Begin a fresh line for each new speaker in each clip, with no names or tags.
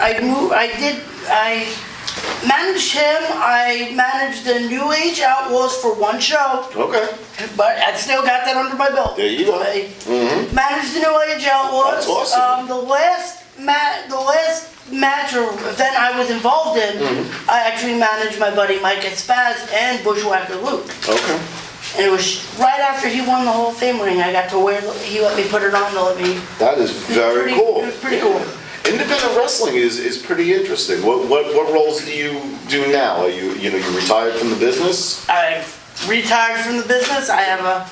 I managed him. I managed the New Age Outlaws for one show.
Okay.
But I still got that under my belt.
There you go.
I managed the New Age Outlaws.
That's awesome.
The last match or event I was involved in, I actually managed my buddy Mike at Spaz and Bushwhacker Luke.
Okay.
And it was right after he won the Hall of Fame ring. I got to wear. He let me put it on to let me.
That is very cool.
It was pretty cool.
Independent wrestling is pretty interesting. What roles do you do now? Are you retired from the business?
I've retired from the business. I have a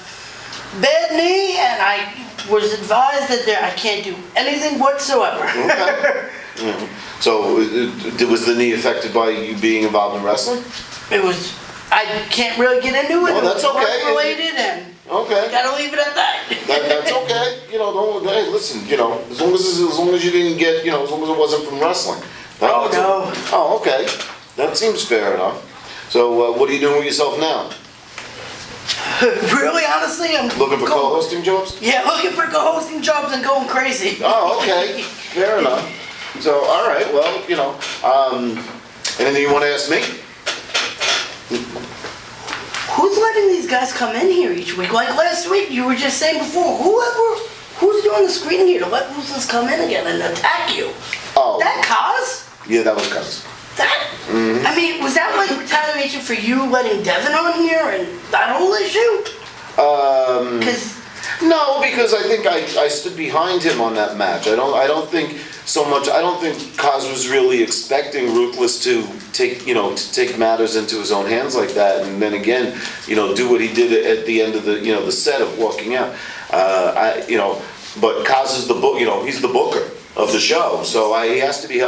bad knee, and I was advised that I can't do anything whatsoever.
Okay. So, was the knee affected by you being involved in wrestling?
It was. I can't really get into it.
No, that's okay.
Work related, and
okay.
Gotta leave it at that.
That's okay. Hey, listen. As long as you didn't get, as long as it wasn't from wrestling.
No.
Oh, okay. That seems fair enough. So, what are you doing with yourself now?
Really, honestly, I'm
looking for co-hosting jobs.
Yeah, looking for co-hosting jobs and going crazy.
Oh, okay. Fair enough. So, all right. Well, anything you want to ask me?
Who's letting these guys come in here each week? Like last week, you were just saying before, who's doing the screening here to let Ruthless come in again and attack you?
Oh.
That Kaz?
Yeah, that was Kaz.
That? I mean, was that like retaliation for you letting Devin on here and that whole issue?
No, because I think I stood behind him on that match. I don't think so much. I don't think Kaz was really expecting Ruthless to take matters into his own hands like that, and then again, do what he did at the end of the set of walking out. But Kaz is the book. He's the booker of the show, so he has to be.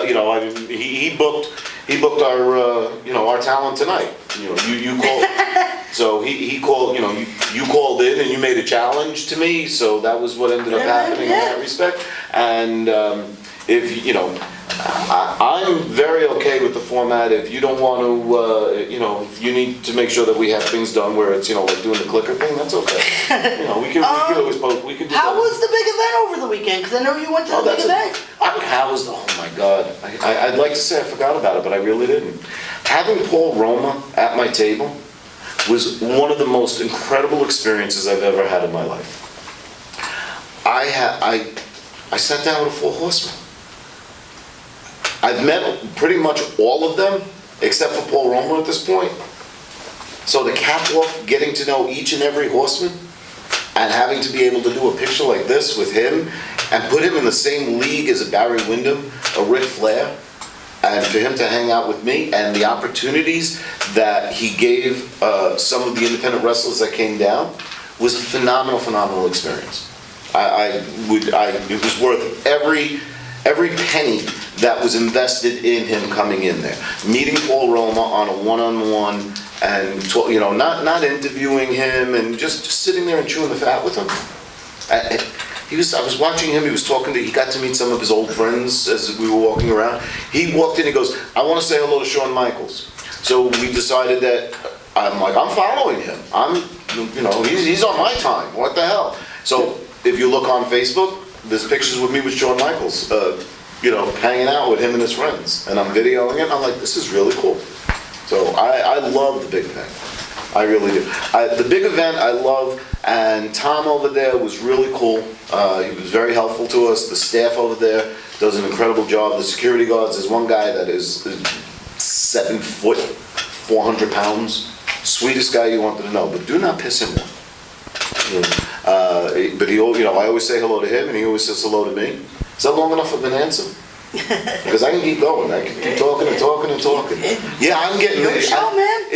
He booked our talent tonight. You called. So he called. You called in and you made a challenge to me. So that was what ended up happening in that respect. And I'm very okay with the format. If you don't want to, if you need to make sure that we have things done where it's, like doing the clicker thing, that's okay. We can always post. We can do
How
that.
was the big event over the weekend? Because I know you went to the big event.
Oh my God. I'd like to say I forgot about it, but I really didn't. Having Paul Roma at my table was one of the most incredible experiences I've ever had in my life. I sat down with a Four Horsemen. I've met pretty much all of them, except for Paul Roma at this point. So to cap off getting to know each and every horseman, and having to be able to do a picture like this with him, and put him in the same league as a Barry Windham, a Ric Flair, and for him to hang out with me, and the opportunities that he gave some of the independent wrestlers that came down, was a phenomenal experience. It was worth every penny that was invested in him coming in there. Meeting Paul Roma on a one-on-one, and not interviewing him, and just sitting there and chewing the fat with him. I was watching him. He got to meet some of his old friends as we were walking around. He walked in. He goes, "I want to say hello to Shawn Michaels." So we decided that I'm following him. He's on my time. What the hell? So if you look on Facebook, there's pictures with me with Shawn Michaels. Hanging out with him and his friends, and I'm videoing it. I'm like, this is really cool. So I love the big event. I really do. The big event I love, and Tom over there was really cool. He was very helpful to us. The staff over there does an incredible job. The security guards, there's one guy that is 7 foot, 400 pounds. Sweetest guy you wanted to know, but do not piss him off. But I always say hello to him, and he always says hello to me. Is that long enough of an answer? Because I can keep going. I can keep talking and talking and talking. Yeah, I'm getting
Your show, man.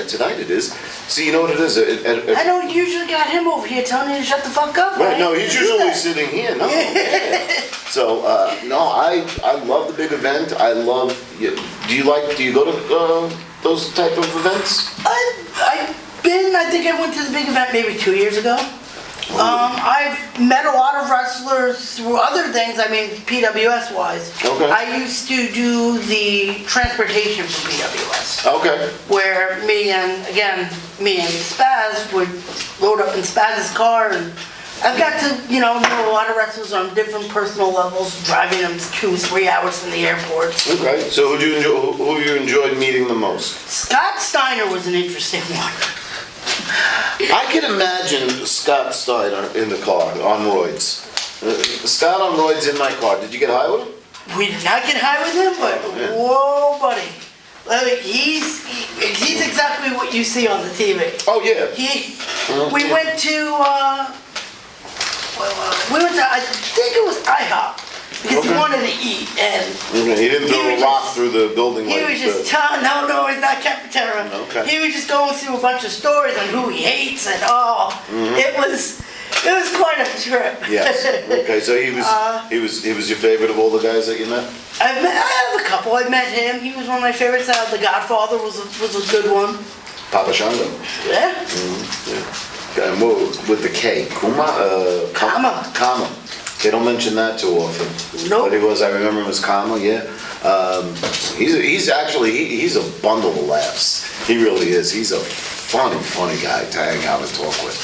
Tonight it is. See, you know what it is?
I know you usually got him over here telling you to shut the fuck up.
Right? No, he's usually sitting here. No. So I love the big event. I love. Do you go to those type of events?
I think I went to the big event maybe 2 years ago. I've met a lot of wrestlers through other things, PWS wise.
Okay.
I used to do the transportation for PWS.
Okay.
Where me and Spaz would load up in Spaz's car and I've got to, know a lot of wrestlers on different personal levels, driving them 2-3 hours from the airport.
Okay, so who you enjoyed meeting the most?
Scott Steiner was an interesting one.
I can imagine Scott Steiner in the car on roids. Scott on roids in my car. Did you get high with him?
We did not get high with him, but whoa, buddy. He's exactly what you see on the TV.
Oh yeah.
We went to, I think it was IHOP, because he wanted to eat, and
he didn't throw a rock through the building.
He was just telling, no, he's not Capitera.
Okay.
He was just going through a bunch of stories on who he hates, and it was quite a trip.
Yes. Okay, so he was your favorite of all the guys that you met?
I have a couple. I met him. He was one of my favorites. The Godfather was a good one.
Papa Shango.
Yeah.
Yeah. And with the K, Kama. They don't mention that too often.
Nope.
But I remember him as Kama, yeah. He's a bundle of laughs. He really is. He's a funny guy to hang out and talk with.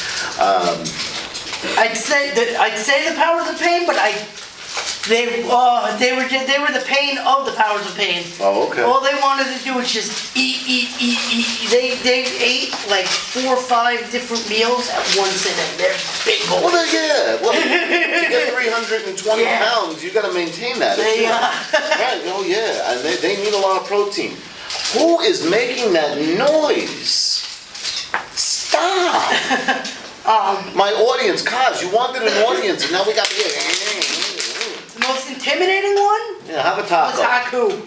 I'd say the Powers of Pain, but they were the pain of the Powers of Pain.
Oh, okay.
All they wanted to do was just eat. They ate like 4 or 5 different meals at one sitting. They're big boys.
To get 320 pounds, you got to maintain that. Right? Oh yeah, and they need a lot of protein. Who is making that noise? Stop! My audience, Kaz, you wanted an audience, and now we got
The most intimidating one?
Yeah, have a taco.
Was Haku.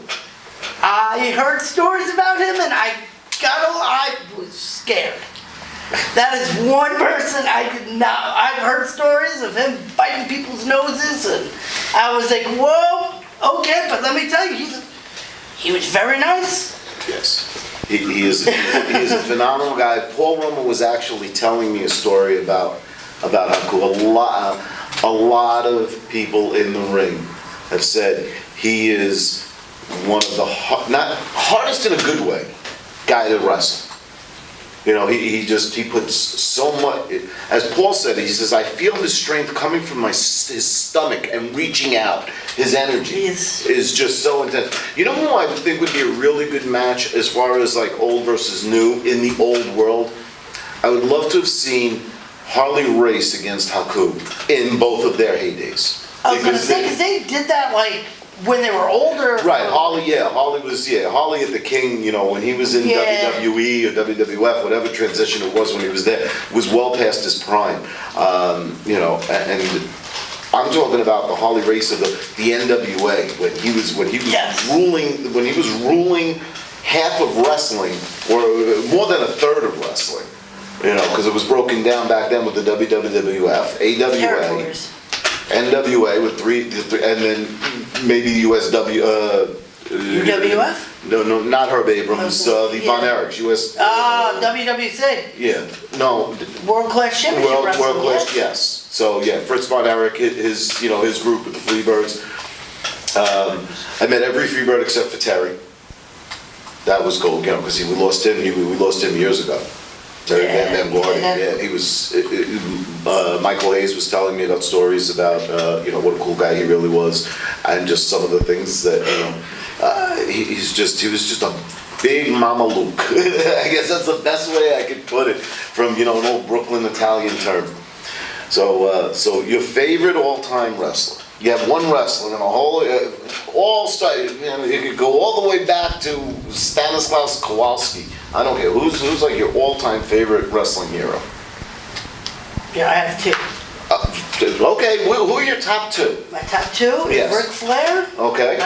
I heard stories about him, and I was scared. That is one person I did not. I've heard stories of him biting people's noses, and I was like, whoa, okay, but let me tell you, he was very nice.
Yes. He is a phenomenal guy. Paul Roma was actually telling me a story about Haku. A lot of people in the ring have said he is one of the not hardest in a good way guy to wrestle. He puts so much. As Paul said, he says, I feel his strength coming from his stomach and reaching out. His energy is just so intense. You know who I think would be a really good match as far as like old versus new in the old world? I would love to have seen Harley Race against Haku in both of their heydays.
I was going to say, because they did that like when they were older.
Right, Harley was at the King, when he was in WWE or WWF, whatever transition it was when he was there, was well past his prime. And I'm talking about the Harley Race of the NWA when he was ruling half of wrestling, or more than a third of wrestling. Because it was broken down back then with the WWF, AWA, NWA with three, and then maybe USW.
UWF?
No, not Herb Abrams. The Von Erichs, US.
WWC.
Yeah, no.
World Class Championship Wrestling.
World Class, yes. So yeah, Fritz Von Erich, his group with the Freebirds. I met every Freebird except for Terry. That was cool, because we lost him. We lost him years ago. Terry Van Gordy. Yeah, he was. Michael Hayes was telling me about stories about what a cool guy he really was, and just some of the things that he was just a big Mama Luke. I guess that's the best way I could put it from an old Brooklyn Italian term. So your favorite all-time wrestler? You have one wrestler in a whole you could go all the way back to Stanislaus Kowalski. I don't care who's like your all-time favorite wrestling hero.
Yeah, I have 2.
Okay, who are your top 2?
My top 2 is
Yes.
Ric Flair.
Okay.